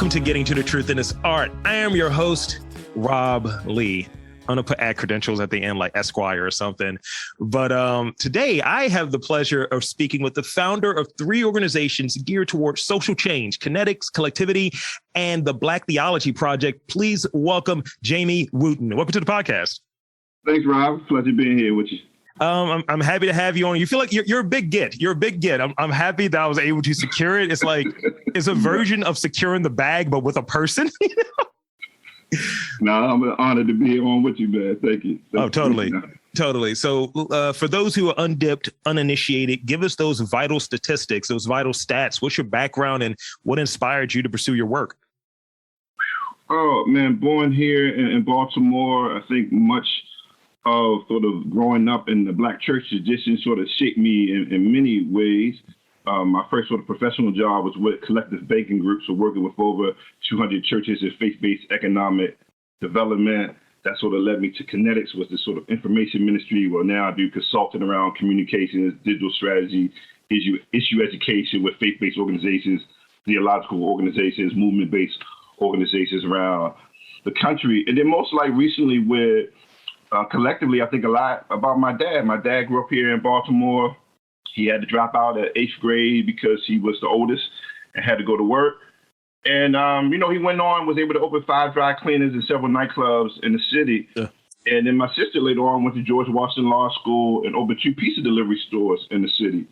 welcome to Getting to the Truth in This Art. I am your host, Rob Lee. I'm going to put ad credentials at the end like Esquire or something. But today I have the pleasure of speaking with the founder of 3 organizations geared towards social change, Kinetics, Collectivity, and the Black Theology Project. Please welcome Jamye Wooten. Welcome to the podcast. Thanks, Rob. Pleasure being here with you. I'm happy to have you on. You feel like you're a big get. You're a big get. I'm happy that I was able to secure it. It's like it's a version of securing the bag, but with a person. No, I'm honored to be on with you, man. Thank you. Totally. So for those who are undipped, uninitiated, give us those vital statistics, those vital stats. What's your background and what inspired you to pursue your work? Oh, man, born here in Baltimore, I think much of sort of growing up in the Black church tradition sort of shaped me in many ways. My first sort of professional job was with collective banking groups, so working with over 200 churches in faith-based economic development. That sort of led me to Kinetics, was the sort of information ministry where now I do consulting around communications, digital strategy, issue education with faith-based organizations, theological organizations, movement-based organizations around the country. And then most like recently with collectively, I think a lot about my dad. My dad grew up here in Baltimore. He had to drop out at 8th grade because he was the oldest and had to go to work. And, he went on, was able to open 5 dry cleaners and several nightclubs in the city. Yeah. And then my sister later on went to George Washington Law School and opened 2 pizza delivery stores in the city.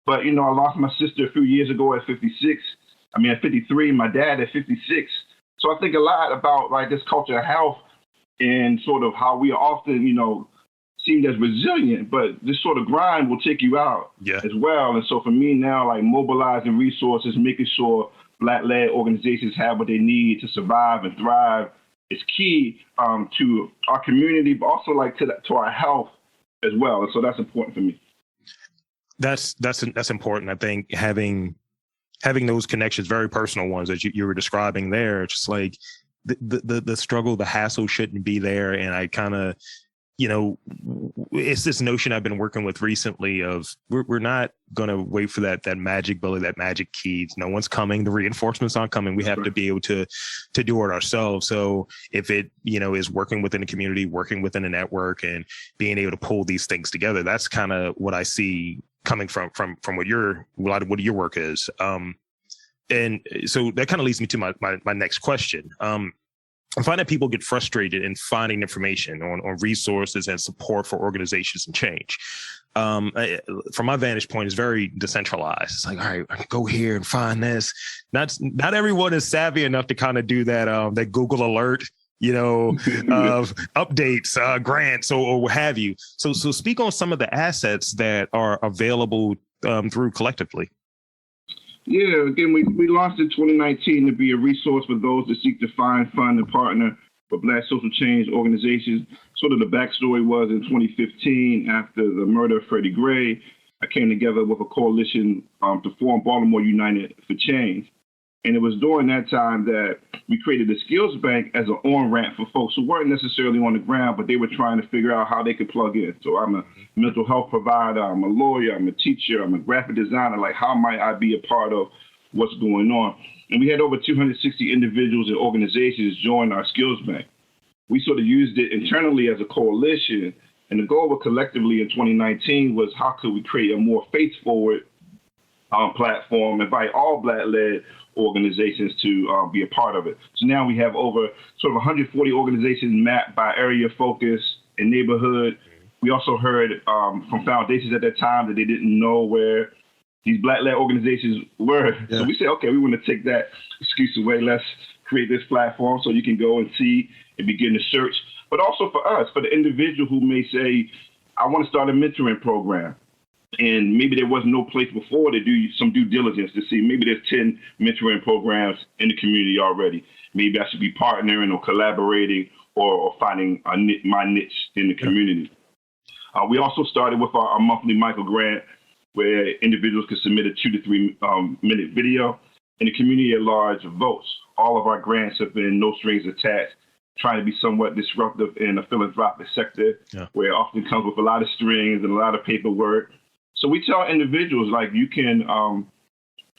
But, I lost my sister a few years ago at 53, my dad at 56. So I think a lot about like this culture of health and sort of how we are often, seemed as resilient, but this sort of grind will take you out as well. And so for me now, like mobilizing resources, making sure Black-led organizations have what they need to survive and thrive is key to our community, but also like to our health as well. And so that's important for me. That's important. I think having those connections, very personal ones that you were describing there, just like the struggle, the hassle shouldn't be there. And I kind of, it's this notion I've been working with recently of we're not going to wait for that magic bullet, that magic key. No one's coming. The reinforcements aren't coming. We have to be able to do it ourselves. So if it, is working within a community, working within a network and being able to pull these things together, that's kind of what I see coming from what your work is. And so that kind of leads me to my next question. I find that people get frustrated in finding information on resources and support for organizations and change. From my vantage point, it's very decentralized. It's like, all right, I can go here and find this. Not everyone is savvy enough to kind of do that Google alert, of updates, grants, or what have you. So speak on some of the assets that are available through Collectively. Yeah, again, we launched in 2019 to be a resource for those that seek to find, fund, and partner with Black social change organizations. Sort of the backstory was in 2015, after the murder of Freddie Gray, I came together with a coalition to form Baltimore United for Change. And it was during that time that we created a skills bank as an on-ramp for folks who weren't necessarily on the ground, but they were trying to figure out how they could plug in. So I'm a mental health provider, I'm a lawyer, I'm a teacher, I'm a graphic designer. Like, how might I be a part of what's going on? And we had over 260 individuals and organizations join our skills bank. We sort of used it internally as a coalition. And the goal of Collectively in 2019 was how could we create a more faith-forward platform, invite all Black-led organizations to be a part of it. So now we have over sort of 140 organizations mapped by area focus and neighborhood. We also heard from foundations at that time that they didn't know where these Black-led organizations were. Yeah. So we said, okay, we want to take that excuse away. Let's create this platform so you can go and see and begin to search. But also for us, for the individual who may say, I want to start a mentoring program. And maybe there was no place before to do some due diligence to see maybe there's 10 mentoring programs in the community already. Maybe I should be partnering or collaborating or finding my niche in the community. We also started with our monthly micro grant where individuals can submit a 2 to 3 minute video and the community at large votes. All of our grants have been no strings attached, trying to be somewhat disruptive in a philanthropic sector where it often comes with a lot of strings and a lot of paperwork. So we tell individuals, like, you can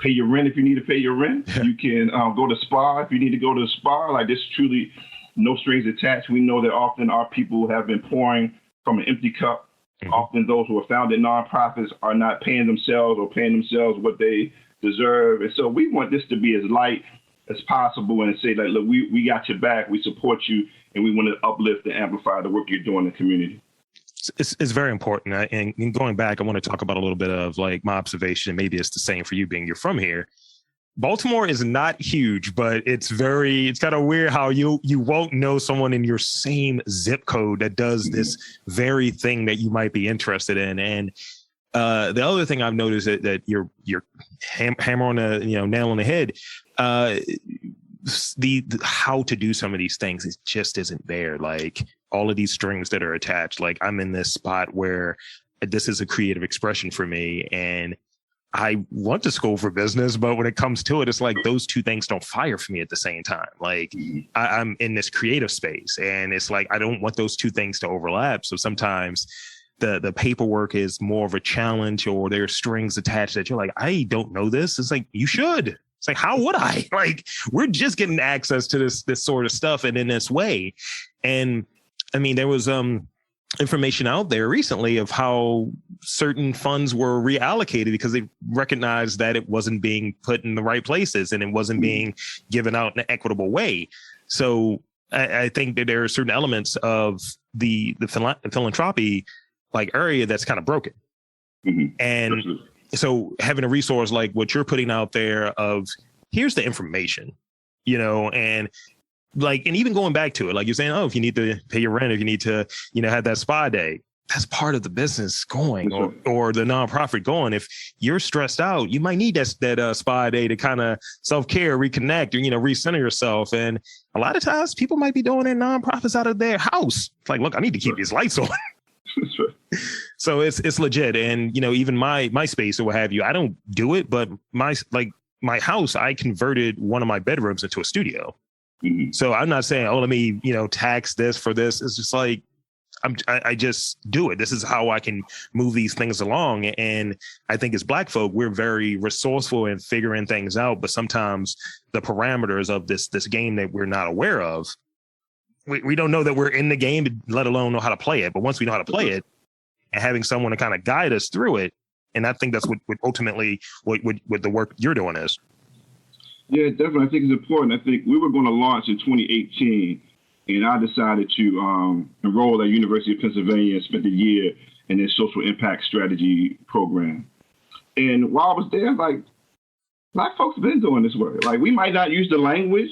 pay your rent if you need to pay your rent. You can go to spa if you need to go to the spa. Like, this truly no strings attached. We know that often our people have been pouring from an empty cup. Often those who are founded nonprofits are not paying themselves what they deserve. And so we want this to be as light as possible and say, like, look, we got your back, we support you, and we want to uplift and amplify the work you're doing in the community. It's very important. And going back, I want to talk about a little bit of like my observation. Maybe it's the same for you being you're from here. Baltimore is not huge, but it's kind of weird how you won't know someone in your same zip code that does this very thing that you might be interested in. And the other thing I've noticed that you're hammer on the nail on the head. The how to do some of these things, it just isn't there. Like all of these strings that are attached. Like I'm in this spot where this is a creative expression for me, and I want to school for business, but when it comes to it, it's like those two things don't fire for me at the same time. Like I'm in this creative space, and it's like I don't want those two things to overlap. So sometimes the paperwork is more of a challenge, or there's strings attached that you're like, I don't know this. It's like, you should. It's like, how would I? Like, we're just getting access to this sort of stuff, and in this way. And I mean, there was information out there recently of how certain funds were reallocated because they recognized that it wasn't being put in the right places and it wasn't being given out in an equitable way. So I think that there are certain elements of the philanthropy like area that's kind of broken. And Absolutely. So having a resource like what you're putting out there of here's the information, and like, and even going back to it, like you're saying, oh, if you need to pay your rent, if you need to, have that spa day, that's part of the business going or the nonprofit going. If you're stressed out, you might need that spa day to kind of self-care, reconnect, or, recenter yourself. And a lot of times people might be doing their nonprofits out of their house. It's like, look, I need to keep these lights on. So it's legit. And, even my space or what have you, I don't do it, but my house, I converted one of my bedrooms into a studio. So I'm not saying, oh, let me, tax this for this. It's just like, I just do it. This is how I can move these things along. And I think as Black folk, we're very resourceful in figuring things out. But sometimes the parameters of this game that we're not aware of, we don't know that we're in the game, let alone know how to play it. But once we know how to play it and having someone to kind of guide us through it. And I think that's what ultimately what the work you're doing is. Yeah, definitely. I think it's important. I think we were going to launch in 2018, and I decided to enroll at University of Pennsylvania and spent a year in their social impact strategy program. And while I was there, like, Black folks have been doing this work. Like, we might not use the language,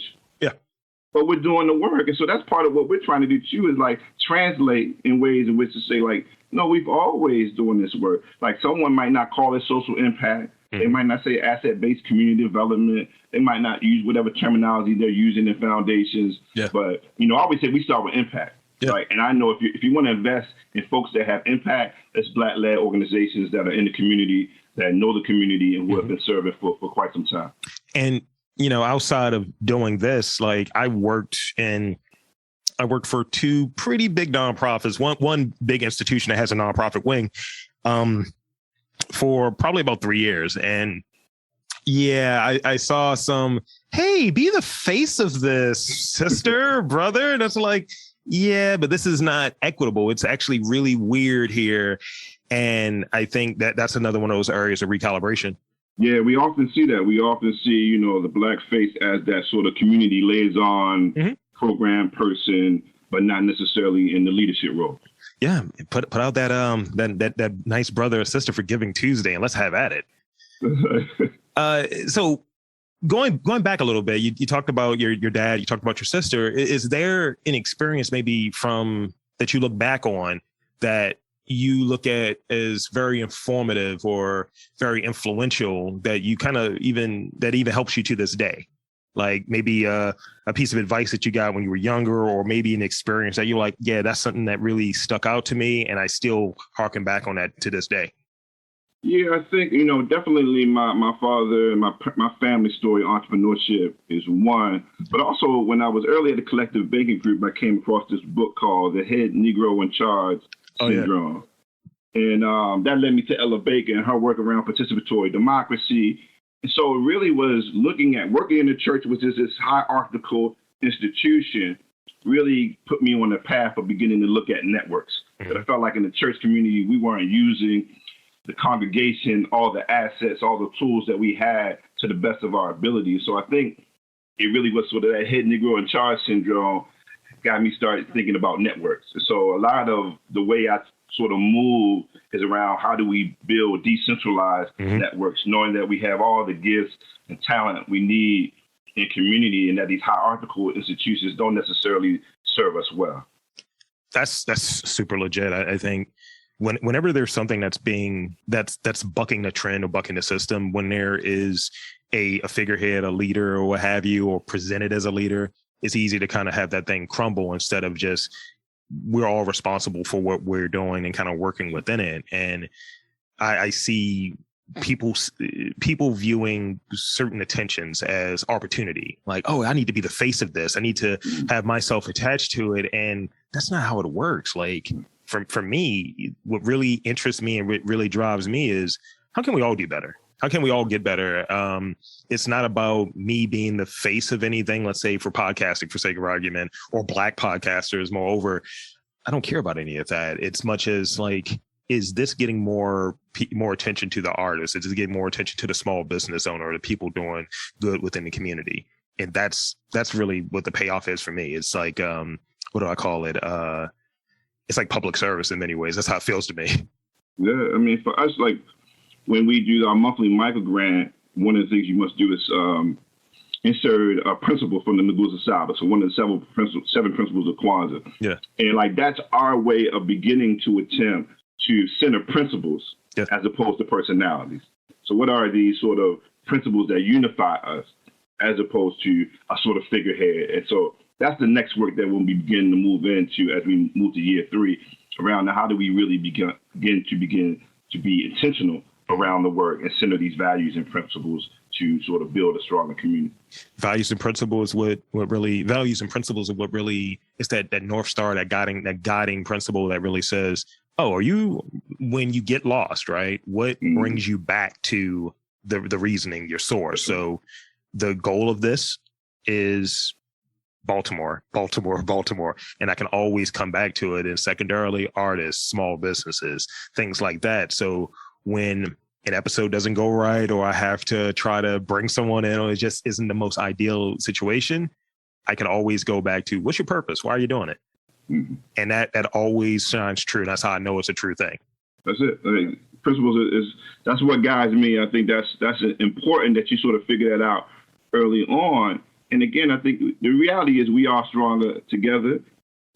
but we're doing the work. And so that's part of what we're trying to do too, is like translate in ways in which to say, like, no, we've always doing this work. Like, someone might not call it social impact. They might not say asset-based community development. They might not use whatever terminology they're using in foundations. But, I always say we start with impact. Right? And I know if you want to invest in folks that have impact, it's Black-led organizations that are in the community, that know the community, and who have been serving for quite some time. And, outside of doing this, like I worked for two pretty big nonprofits, one big institution that has a nonprofit wing, for probably about 3 years. And I saw some, hey, be the face of this, sister, brother. And it's like, yeah, but this is not equitable. It's actually really weird here. And I think that's another one of those areas of recalibration. Yeah, we often see that. We often see, the Black face as that sort of community liaison program person, but not necessarily in the leadership role. Yeah, put out that nice brother or sister for Giving Tuesday, and let's have at it. So going back a little bit, you talked about your dad, you talked about your sister. Is there an experience maybe from that you look back on that you look at as very informative or very influential that you kind of even helps you to this day? Like maybe a piece of advice that you got when you were younger, or maybe an experience that you're like, yeah, that's something that really stuck out to me, and I still harken back on that to this day. Yeah, I think, definitely my father and my family story, entrepreneurship is one. But also when I was early at the Collective Banking Group, I came across this book called The Head Negro in Charge Syndrome. And that led me to Ella Baker and her work around participatory democracy. And so it really was looking at working in the church, which is this hierarchical institution, really put me on the path of beginning to look at networks. But I felt like in the church community, we weren't using the congregation, all the assets, all the tools that we had to the best of our ability. So I think it really was sort of that head Negro in charge syndrome got me started thinking about networks. And so a lot of the way I sort of move is around how do we build decentralized networks, knowing that we have all the gifts and talent we need in community and that these hierarchical institutions don't necessarily serve us well. That's super legit. I think whenever there's something that's bucking the trend or bucking the system, when there is a figurehead, a leader or what have you, or presented as a leader, it's easy to kind of have that thing crumble instead of just we're all responsible for what we're doing and kind of working within it. And I see people viewing certain attentions as opportunity, like, oh, I need to be the face of this. I need to have myself attached to it. And that's not how it works. Like for me, what really interests me and really drives me is how can we all do better? How can we all get better? It's not about me being the face of anything, let's say for podcasting, for sake of argument, or Black podcasters. Moreover, I don't care about any of that. It's much as like, is this getting more attention to the artist? Is it getting more attention to the small business owner, or the people doing good within the community? And that's really what the payoff is for me. It's like, what do I call it? It's like public service in many ways. That's how it feels to me. Yeah, I mean, for us, like, when we do our monthly micro grant, one of the things you must do is insert a principle from the Nguzo Saba. So one of the seven principles of Kwanzaa. Yeah. And like that's our way of beginning to attempt to center principles as opposed to personalities. So what are these sort of principles that unify us as opposed to a sort of figurehead? And so that's the next work that we'll be beginning to move into as we move to year 3 around how do we really begin to be intentional around the work and center these values and principles to sort of build a stronger community. Values and principles is what really is that North Star, that guiding principle that really says, oh, are you, when you get lost, right? What brings you back to the reasoning, your source? So the goal of this is Baltimore. And I can always come back to it. And secondarily, artists, small businesses, things like that. So when an episode doesn't go right, or I have to try to bring someone in, or it just isn't the most ideal situation, I can always go back to, what's your purpose? Why are you doing it? Mm-hmm. And that always shines true. That's how I know it's a true thing. That's it. I mean, principles that's what guides me. I think that's important that you sort of figure that out early on. And again, I think the reality is we are stronger together.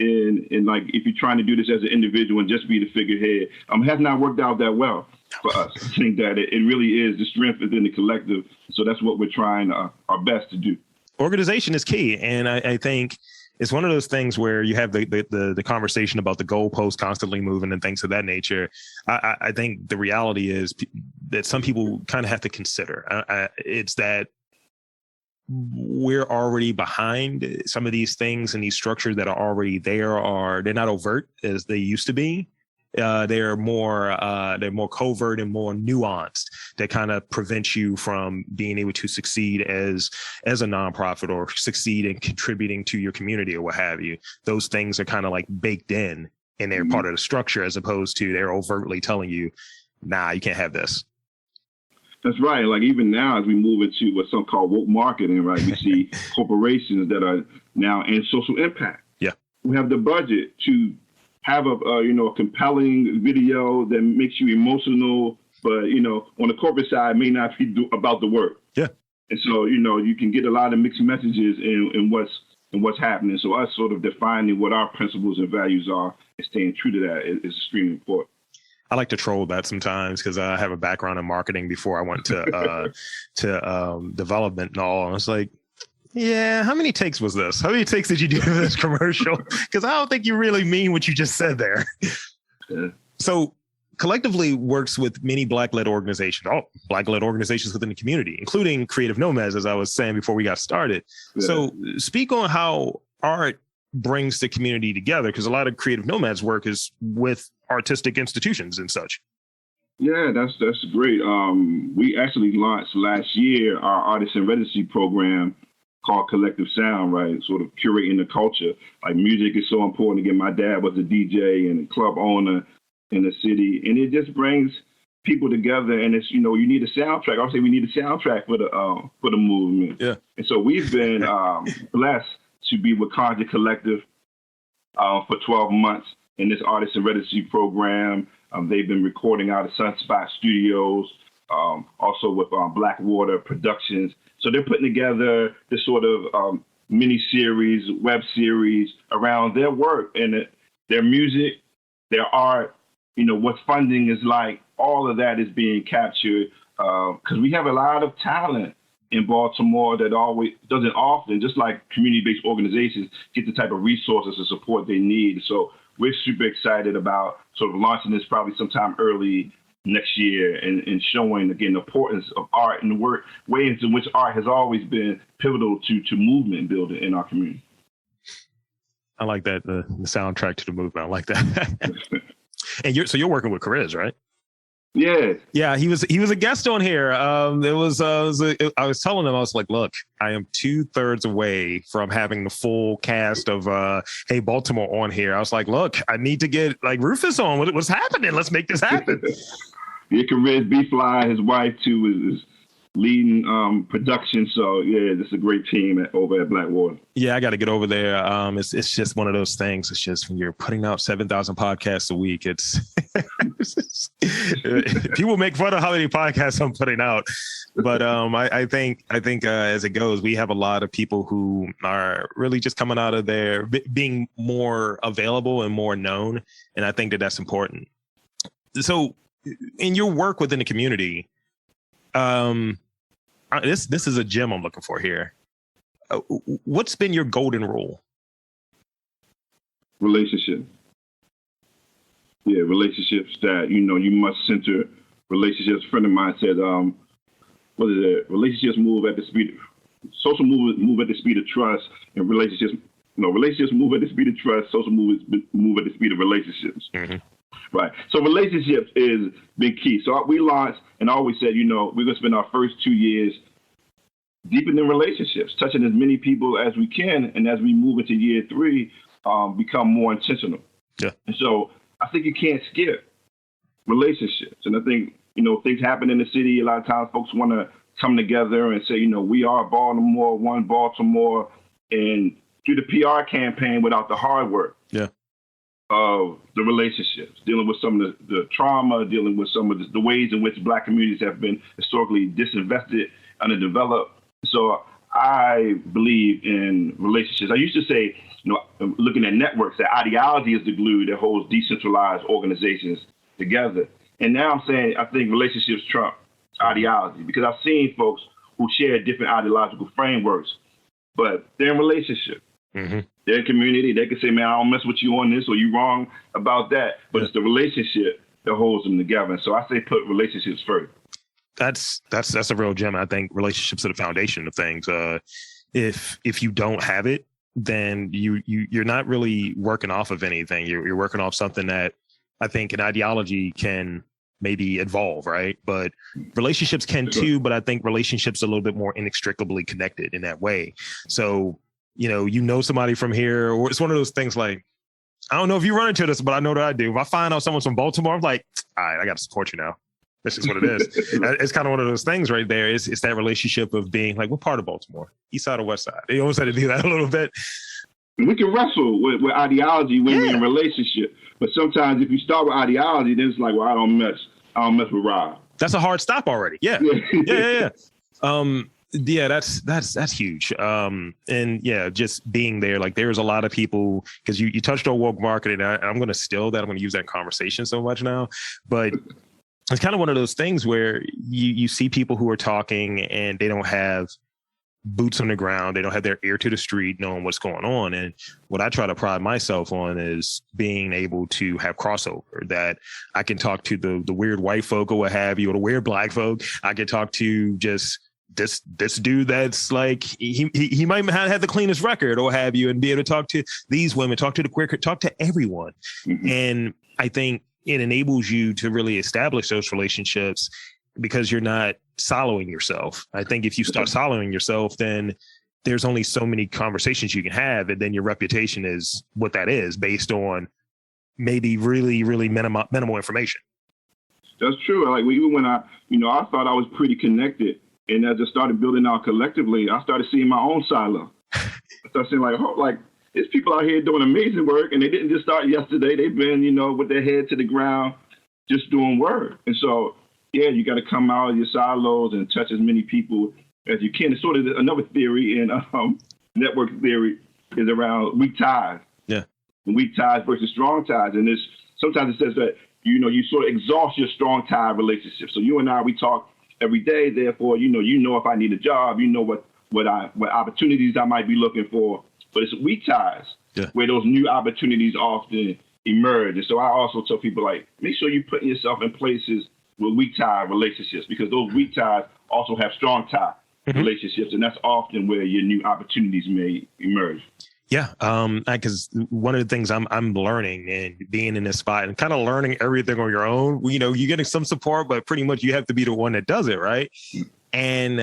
And like, if you're trying to do this as an individual and just be the figurehead, has not worked out that well for us. I think that it really is the strength within the collective. So that's what we're trying our best to do. Organization is key. And I think it's one of those things where you have the conversation about the goalposts constantly moving and things of that nature. I think the reality is that some people kind of have to consider. It's that we're already behind some of these things, and these structures that are already there they're not overt as they used to be. They're more covert and more nuanced, that kind of prevent you from being able to succeed as a nonprofit or succeed in contributing to your community or what have you. Those things are kind of like baked in, and they're part of the structure, as opposed to they're overtly telling you, nah, you can't have this. That's right. Like even now, as we move into what's called woke marketing, right? We see corporations that are now in social impact. Yeah. We have the budget to have a compelling video that makes you emotional, but on the corporate side may not be about the work. Yeah. And so you can get a lot of mixed messages in what's happening. So us sort of defining what our principles and values are and staying true to that is extremely important. I like to troll that sometimes because I have a background in marketing before I went to development and all. And it's like, yeah, how many takes was this? How many takes did you do for this commercial? Because I don't think you really mean what you just said there. Yeah. So Collectively works with many Black-led organizations, Black-led organizations within the community, including Creative Nomads, as I was saying before we got started. Yeah. So speak on how art brings the community together, because a lot of Creative Nomads work is with artistic institutions and such. Yeah, that's great. We actually launched last year our artist in residency program called Collective Sound, right? Sort of curating the culture. Like music is so important. Again, my dad was a DJ and a club owner in the city, and it just brings people together. And it's, you need a soundtrack. I would say we need a soundtrack for the movement. Yeah. And so we've been blessed to be with Conjure Collective for 12 months in this artist in residency program. They've been recording out of Sunspot Studios, also with Blackwater Productions. So they're putting together this sort of mini series, web series around their work and their music, their art, what funding is like. All of that is being captured because we have a lot of talent in Baltimore that doesn't often, just like community-based organizations, get the type of resources and support they need. So we're super excited about sort of launching this probably sometime early next year and showing, again, the importance of art and the ways in which art has always been pivotal to movement building in our community. I like that, the soundtrack to the movement. I like that. And you're working with Chris, right? Yeah. Yeah, he was a guest on here. I was telling him, I was like, look, I am 2/3 away from having the full cast of Hey Baltimore on here. I was like, look, I need to get like Rufus on. What's happening? Let's make this happen. Yeah, Chris B-Fly, his wife too, is leading production. So yeah, this is a great team over at Blackwater. Yeah, I got to get over there. It's just one of those things. It's just when you're putting out 7,000 podcasts a week, it's people make fun of how many podcasts I'm putting out. But I think as it goes, we have a lot of people who are really just coming out of there being more available and more known, and I think that's important. So, in your work within the community, this is a gem I'm looking for here. What's been your golden rule? Relationship. Yeah, relationships that, you must center relationships. A friend of mine said, relationships move at the speed, social move at the speed of trust, and relationships move at the speed of trust, social move at the speed of relationships. Mm-hmm. Right. So relationships is big key. So we launched and always said, we're going to spend our first 2 years deepening relationships, touching as many people as we can. And as we move into year 3, become more intentional. Yeah. And so I think you can't skip relationships. And I think, things happen in the city. A lot of times folks want to come together and say, we are Baltimore, one Baltimore, and do the PR campaign without the hard work. Yeah. Of the relationships, dealing with some of the trauma, dealing with some of the ways in which Black communities have been historically disinvested, underdeveloped. So I believe in relationships. I used to say, looking at networks, that ideology is the glue that holds decentralized organizations together. And now I'm saying I think relationships trump ideology, because I've seen folks who share different ideological frameworks, but they're in relationship. Mm-hmm. Their community, they can say, man, I don't mess with you on this, or you wrong about that. But it's the relationship that holds them together. And so I say put relationships first. That's a real gem. I think relationships are the foundation of things. If you don't have it, then you're not really working off of anything. You're working off something that I think an ideology can maybe evolve, right? But relationships can too, but I think relationships are a little bit more inextricably connected in that way. So somebody from here, or it's one of those things like, I don't know if you run into this, but I know that I do. If I find out someone's from Baltimore, I'm like, all right, I got to support you now. This is what it is. It's kind of one of those things right there. It's that relationship of being like, what part of Baltimore? East side or west side? You almost had to do that a little bit. We can wrestle with ideology when we're in a relationship. But sometimes if you start with ideology, then it's like, well, I don't mess with Rob. That's a hard stop already. Yeah. Yeah. Yeah, that's huge. And yeah, just being there, like there's a lot of people, because you touched on woke marketing, and I'm going to steal that. I'm going to use that in conversation so much now, but it's kind of one of those things where you see people who are talking and they don't have boots on the ground. They don't have their ear to the street knowing what's going on. And what I try to pride myself on is being able to have crossover, that I can talk to the weird white folk or what have you, or the weird Black folk. I can talk to just this dude that's like, he might have had the cleanest record or have you, and be able to talk to these women, talk to the queer, talk to everyone. Mm-hmm. And I think it enables you to really establish those relationships because you're not soloing yourself. I think if you start soloing yourself, then there's only so many conversations you can have. And then your reputation is what that is based on maybe really, really minimal information. That's true. Like even when I thought I was pretty connected, and as I started building out collectively, I started seeing my own silo. I started seeing like there's people out here doing amazing work, and they didn't just start yesterday. They've been, with their head to the ground, just doing work. And so, yeah, you got to come out of your silos and touch as many people as you can. It's sort of another theory in network theory is around weak ties. Yeah, weak ties versus strong ties, and sometimes it says that you sort of exhaust your strong tie relationship. So you and I, we talk every day. Therefore, if I need a job, what opportunities I might be looking for. But it's weak ties where those new opportunities often emerge. And so I also tell people, like, make sure you're putting yourself in places with weak tie relationships, because those weak ties also have strong tie relationships, and that's often where your new opportunities may emerge. Yeah, because one of the things I'm learning and being in this spot and kind of learning everything on your own, you're getting some support, but pretty much you have to be the one that does it, right? And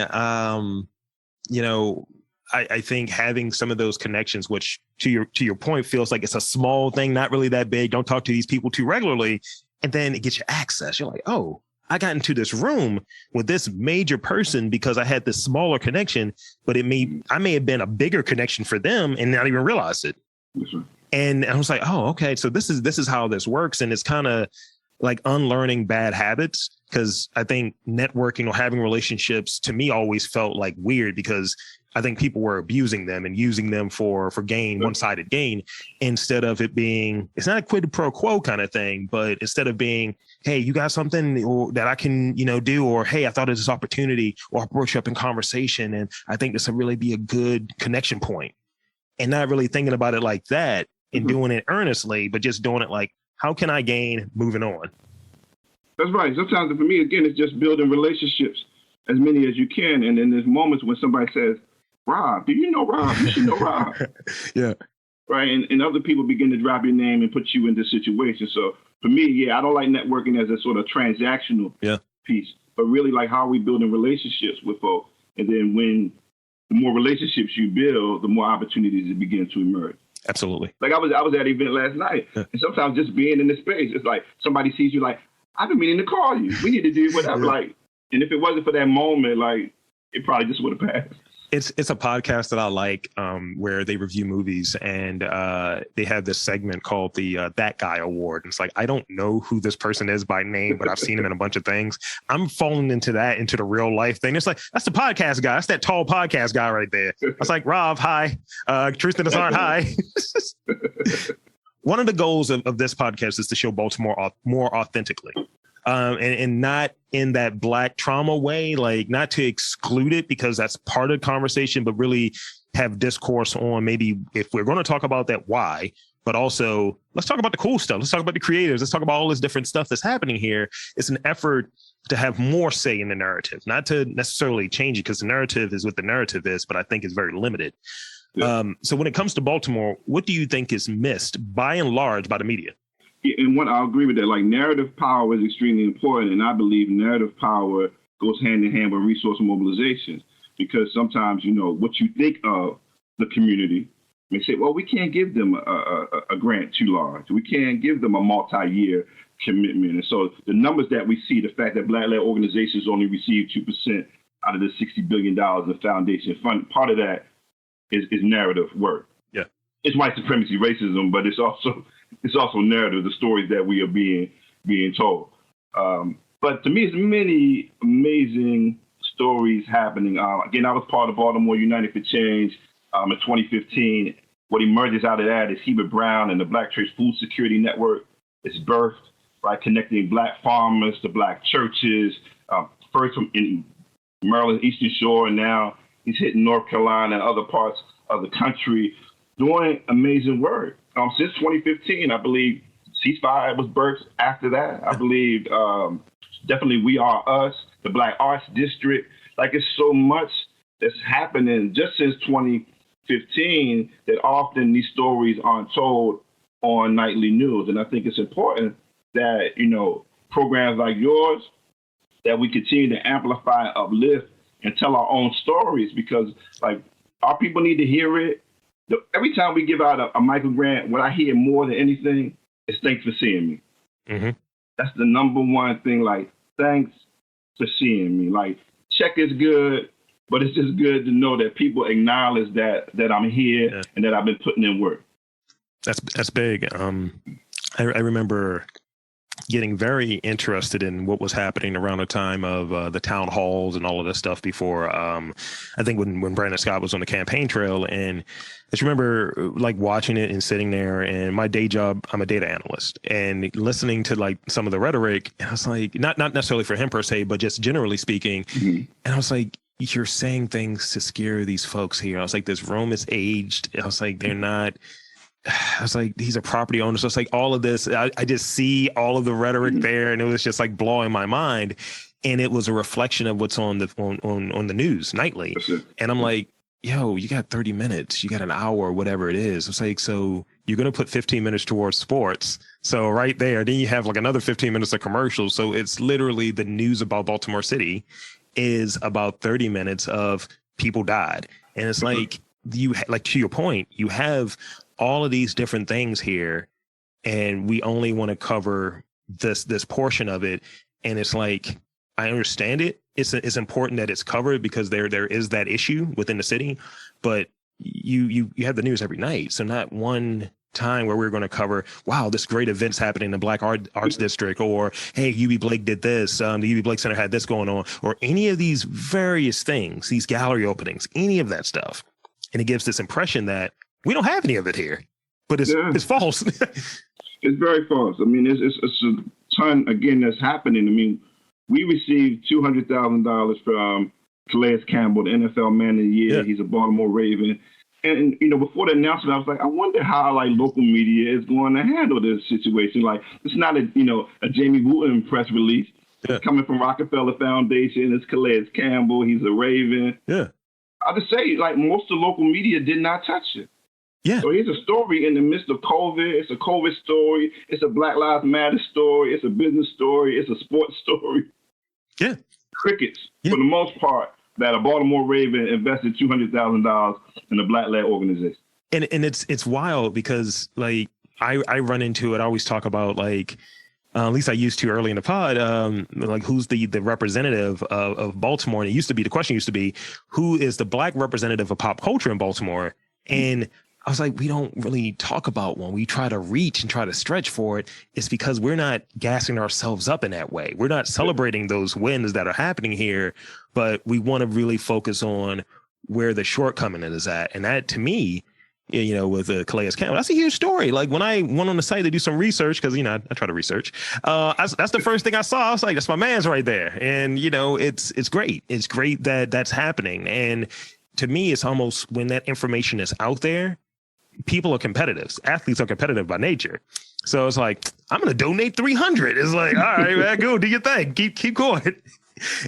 I think having some of those connections, which to your point feels like it's a small thing, not really that big. Don't talk to these people too regularly, and then it gets you access. You're like, oh, I got into this room with this major person because I had this smaller connection, but I may have been a bigger connection for them and not even realize it. Mm-hmm. And I was like, oh, okay. So this is how this works. And it's kind of like unlearning bad habits, because I think networking or having relationships to me always felt like weird, because I think people were abusing them and using them for gain, one-sided gain, instead of it being, it's not a quid pro quo kind of thing, but instead of being, hey, you got something that I can, do, or, hey, I thought of this opportunity, or I brought you up in conversation, and I think this will really be a good connection point, and not really thinking about it like that and doing it earnestly, but just doing it like, how can I gain moving on? That's right. Sometimes for me, again, it's just building relationships, as many as you can. And then there's moments when somebody says, Rob, do you know Rob? You should know Rob. Yeah. Right. And other people begin to drop your name and put you into situations. So for me, I don't like networking as a sort of transactional piece, but really like how are we building relationships with folks? And then when the more relationships you build, the more opportunities that begin to emerge. Absolutely. Like I was at an event last night, and sometimes just being in the space, it's like somebody sees you like, I've been meaning to call you. We need to do whatever. Like, and if it wasn't for that moment, like it probably just would have passed. It's a podcast that I like, where they review movies, and they have this segment called the That Guy Award. And it's like, I don't know who this person is by name, but I've seen him in a bunch of things. I'm falling into the real life thing. It's like, that's the podcast guy. That's that tall podcast guy right there. I was like, Rob, hi. Tristan Azard, hi. One of the goals of this podcast is to show Baltimore more authentically. And not in that Black trauma way, like not to exclude it because that's part of the conversation, but really have discourse on maybe if we're going to talk about that, why, but also let's talk about the cool stuff. Let's talk about the creatives. Let's talk about all this different stuff that's happening here. It's an effort to have more say in the narrative, not to necessarily change it, because the narrative is what the narrative is, but I think it's very limited. Yeah. So when it comes to Baltimore, what do you think is missed by and large by the media? And I'll agree with that. Like, narrative power is extremely important, and I believe narrative power goes hand in hand with resource mobilization, because sometimes what you think of the community may say, well, we can't give them a grant too large, we can't give them a multi-year commitment. And so the numbers that we see, the fact that Black-led organizations only receive 2% out of the $60 billion in foundation fund, part of that is narrative work. Yeah, it's white supremacy, racism, but it's also narrative, the stories that we are being told. But to me, it's many amazing stories happening. Again, I was part of Baltimore United for Change in 2015. What emerges out of that is Hebert Brown and the Black Church Food Security Network. It's birthed, right, connecting Black farmers to Black churches, first in Maryland, Eastern Shore, and now he's hitting North Carolina and other parts of the country, doing amazing work. Since 2015, I believe Ceasefire was birthed after that. I believe definitely We Are Us, the Black Arts District. Like, it's so much that's happening just since 2015 that often these stories aren't told on nightly news. And I think it's important that, programs like yours, that we continue to amplify, uplift, and tell our own stories, because like our people need to hear it. Every time we give out a Michael Grant, what I hear more than anything is thanks for seeing me. Mm-hmm. That's the number one thing. Like, thanks for seeing me. Like, check is good, but it's just good to know that people acknowledge that I'm here and that I've been putting in work. That's big. I remember getting very interested in what was happening around the time of the town halls and all of this stuff before. I think when Brandon Scott was on the campaign trail, and I just remember like watching it and sitting there. And my day job, I'm a data analyst, and listening to like some of the rhetoric. And I was like, not necessarily for him per se, but just generally speaking. Mm-hmm. And I was like, you're saying things to scare these folks here. I was like, this room is aged. I was like, they're not. I was like, these are property owners. So it's like all of this, I just see all of the rhetoric there, and it was just like blowing my mind. And it was a reflection of what's on the news nightly. And I'm like, yo, you got 30 minutes, you got an hour, whatever it is. It's like, so you're going to put 15 minutes towards sports. So right there, then you have like another 15 minutes of commercials. So it's literally the news about Baltimore City is about 30 minutes of people died. And it's like, like to your point, you have all of these different things here, and we only want to cover this portion of it. And it's like, I understand it. It's important that it's covered because there is that issue within the city, but you have the news every night. So not one time where we're going to cover, wow, this great event's happening in the Black Arts District, or hey, UB Blake did this, the UB Blake Center had this going on, or any of these various things, these gallery openings, any of that stuff. And it gives this impression that we don't have any of it here, but it's false. It's very false. I mean, it's a ton, again, that's happening. I mean, we received $200,000 from Calais Campbell, the NFL Man of the Year. Yeah. He's a Baltimore Raven. And, before the announcement, I was like, I wonder how, like, local media is going to handle this situation. Like, it's not a Jamye Wooten press release. Yeah. It's coming from Rockefeller Foundation. It's Calais Campbell. He's a Raven. Yeah. I'll just say, like, most of the local media did not touch it. Yeah. So here's a story in the midst of COVID. It's a COVID story. It's a Black Lives Matter story. It's a business story. It's a sports story. Yeah. Crickets, for the most part, that a Baltimore Raven invested $200,000 in a Black-led organization. And it's wild because, like, I run into it. I always talk about, like, at least I used to early in the pod, like who's the representative of Baltimore. And the question used to be, who is the Black representative of pop culture in Baltimore? And I was like, we don't really talk about one. We try to reach and try to stretch for it. It's because we're not gassing ourselves up in that way. We're not celebrating those wins that are happening here, but we want to really focus on where the shortcoming is at. And that, to me, with Calais Campbell, that's a huge story. Like when I went on the site to do some research, because, I try to research, that's the first thing I saw. I was like, that's my man's right there. And, it's great. It's great that that's happening. And to me, it's almost when that information is out there, people are competitive. Athletes are competitive by nature. So it's like, I'm going to donate 300. It's like, all right, man, go do your thing. Keep going.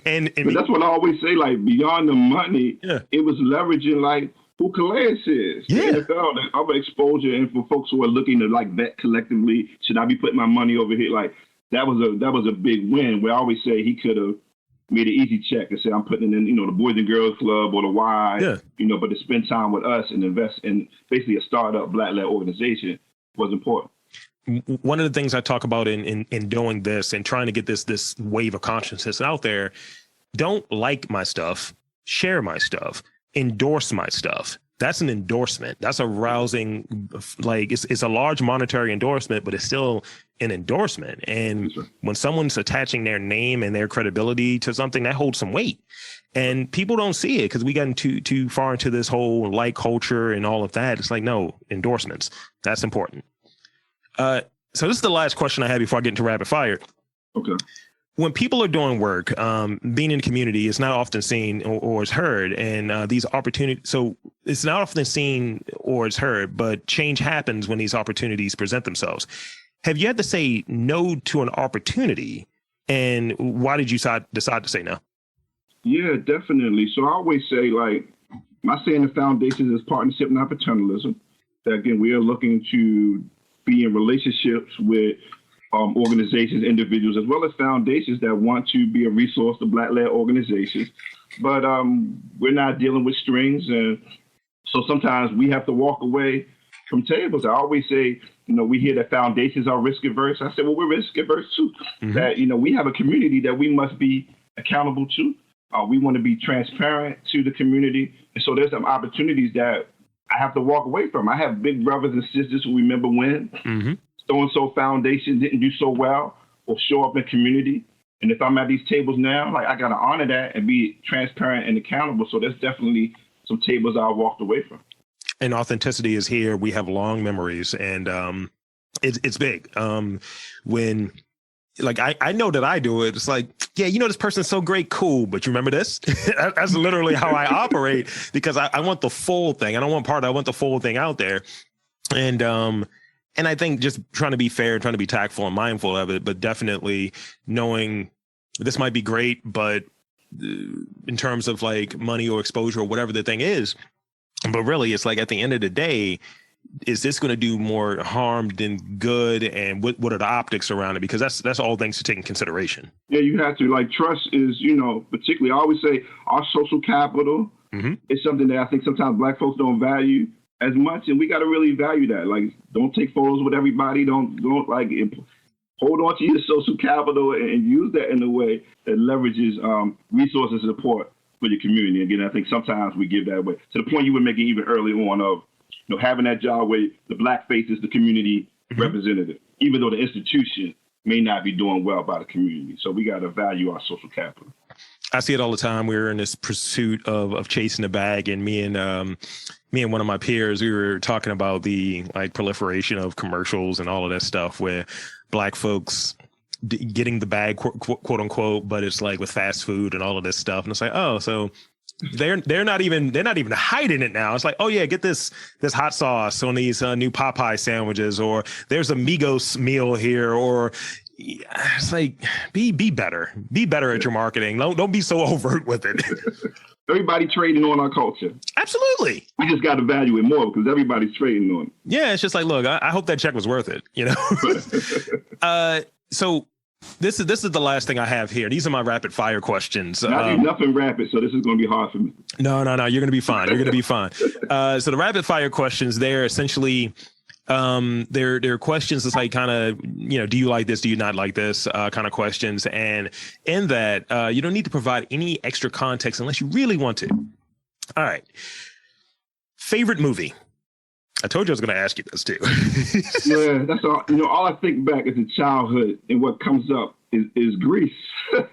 And but that's what I always say, like, beyond the money, it was leveraging, like, who Calais is. Yeah. The NFL, the other exposure, and for folks who are looking to, like, bet collectively, should I be putting my money over here? Like, that was a big win, where I always say he could have made an easy check and say, I'm putting it in, the Boys and Girls Club or the Y, but to spend time with us and invest in basically a startup Black-led organization was important. One of the things I talk about in doing this and trying to get this wave of consciousness out there, don't like my stuff, share my stuff, endorse my stuff. That's an endorsement. That's a rousing, like it's a large monetary endorsement, but it's still an endorsement. And when someone's attaching their name and their credibility to something, that holds some weight. And people don't see it because we got too far into this whole like culture and all of that. It's like, no, endorsements. That's important. So this is the last question I have before I get into rapid fire. Okay. When people are doing work, being in the community is not often seen or is heard. And these opportunities, so it's not often seen or is heard, but change happens when these opportunities present themselves. Have you had to say no to an opportunity? And why did you decide to say no? Yeah, definitely. So I always say, like, my saying the foundation is partnership, not paternalism. That, again, we are looking to be in relationships with organizations, individuals, as well as foundations that want to be a resource to Black-led organizations. But we're not dealing with strings. And so sometimes we have to walk away from tables. I always say, we hear that foundations are risk averse. I said, well, we're risk averse too. Mm-hmm. That, we have a community that we must be accountable to. We want to be transparent to the community. And so there's some opportunities that I have to walk away from. I have big brothers and sisters who remember when so-and-so foundation didn't do so well or show up in community. And if I'm at these tables now, I got to honor that and be transparent and accountable. So there's definitely some tables I walked away from. And authenticity is here. We have long memories, and it's big. When I know that I do it, it's like, yeah, this person's so great, cool, but you remember this? That's literally how I operate, because I want the full thing. I don't want part. I want the full thing out there. And I think just trying to be fair, trying to be tactful and mindful of it, but definitely knowing this might be great, but in terms of money or exposure or whatever the thing is, but really it's at the end of the day, is this going to do more harm than good? And what are the optics around it? Because that's all things to take in consideration. Yeah, you have to. Trust is, particularly, I always say our social capital is something that I think sometimes Black folks don't value as much, and we got to really value that. Don't take photos with everybody. Don't hold on to your social capital and use that in a way that leverages resources and support for your community. Again, I think sometimes we give that away. To the point you were making even early on of, having that job where the Black face is the community representative, even though the institution may not be doing well by the community. So we got to value our social capital. I see it all the time. We're in this pursuit of chasing the bag, and me and one of my peers, we were talking about the proliferation of commercials and all of that stuff where Black folks getting the bag, quote unquote, but it's with fast food and all of this stuff. And it's oh, so they're not even hiding it now. It's oh yeah, get this hot sauce on these new Popeye sandwiches, or there's a Migos meal here, or it's be better at your marketing. Don't be so overt with it. Everybody trading on our culture. Absolutely. We just got to value it more because everybody's trading on it. Yeah, it's just look, I hope that check was worth it. So this is the last thing I have here. These are my rapid fire questions. Nothing rapid, so this is going to be hard for me. No, you're going to be fine. You're going to be fine. So the rapid fire questions, they're essentially they're questions that's kind of, do you like this? Do you not like this? Kind of questions. And in that, you don't need to provide any extra context unless you really want to. All right. Favorite movie? I told you I was going to ask you this too. Yeah, that's all. All I think back is the childhood, and what comes up is Grease.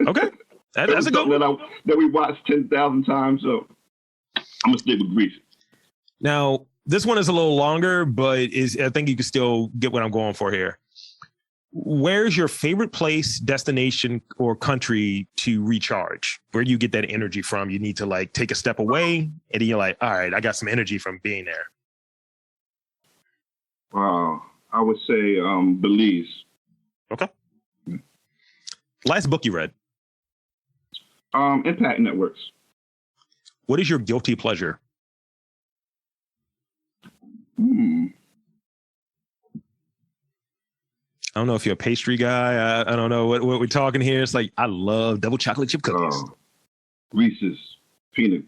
Okay, that's a good one. That we watched 10,000 times. So I'm gonna stick with Grease. Now, this one is a little longer, but I think you can still get what I'm going for here. Where's your favorite place, destination, or country to recharge? Where do you get that energy from? You need to take a step away, and then you're all right, I got some energy from being there. Wow, I would say Belize. Okay. Last book you read? Impact Networks. What is your guilty pleasure? I don't know if you're a pastry guy. I don't know what we're talking here. It's I love double chocolate chip cookies. Reese's peanut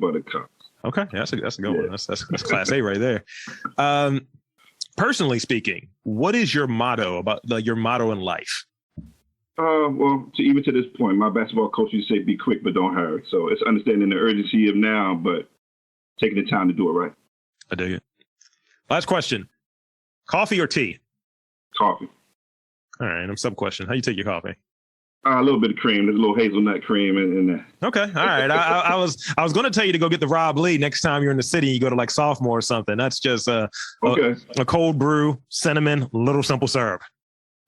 butter cups. Okay, that's a good one. That's class A right there. Personally speaking, what is your motto your motto in life? Well, even to this point, my basketball coach used to say, "Be quick, but don't hurry." So it's understanding the urgency of now, but taking the time to do it right. I dig it. Last question: coffee or tea? Coffee. All right, and sub question: how you take your coffee? A little bit of cream. There's a little hazelnut cream in there. Okay, all right. I was going to tell you to go get the Rob Lee next time you're in the city. You go to Sophomore or something. That's just a cold brew, cinnamon, little simple syrup.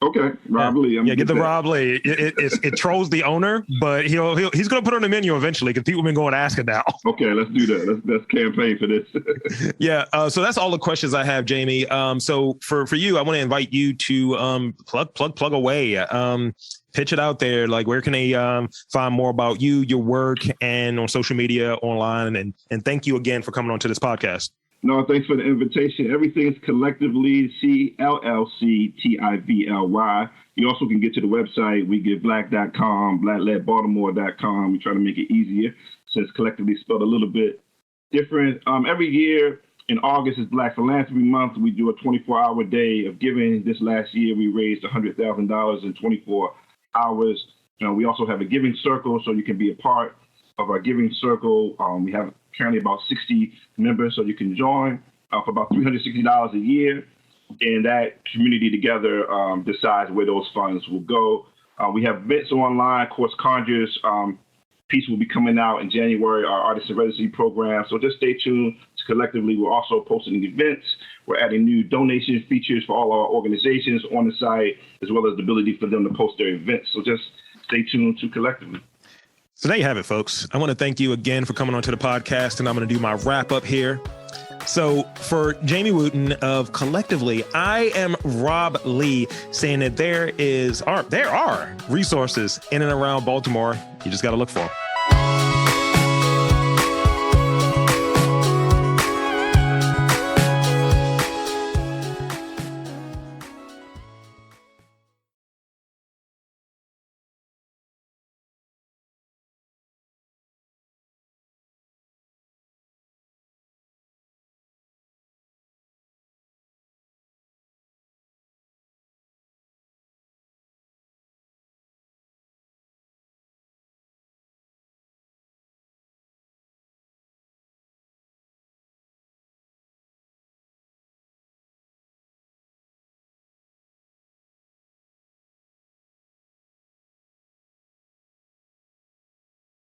Okay, Rob Lee. Get the Rob Lee. It trolls the owner, but he's going to put it on the menu eventually because people have been going asking now. Okay, let's do that. Let's campaign for this. Yeah. So that's all the questions I have, Jamie. So for you, I want to invite you to plug away. Pitch it out there. Where can they find more about you, your work, and on social media, online? And thank you again for coming on to this podcast. No, thanks for the invitation. Everything is collectively CLLCTIVLY. You also can get to the website, wegetblack.com, blackledbaltimore.com. We try to make it easier since collectively spelled a little bit different. Every year in August is Black Philanthropy Month. We do a 24-hour day of giving. This last year, we raised $100,000 in 24 hours. We also have a giving circle, so you can be a part of our giving circle. We have currently about 60 members, so you can join for about $360 a year. And that community together decides where those funds will go. We have events online. Of course, Conjures piece will be coming out in January, our Artist in Residency program. So just stay tuned to Collectively. We're also posting events. We're adding new donation features for all our organizations on the site, as well as the ability for them to post their events. So just stay tuned to Collectively. So there you have it, folks. I want to thank you again for coming onto the podcast, and I'm going to do my wrap up here. So for Jamye Wooten of Collectively, I am Rob Lee, saying that there are resources in and around Baltimore. You just got to look for them.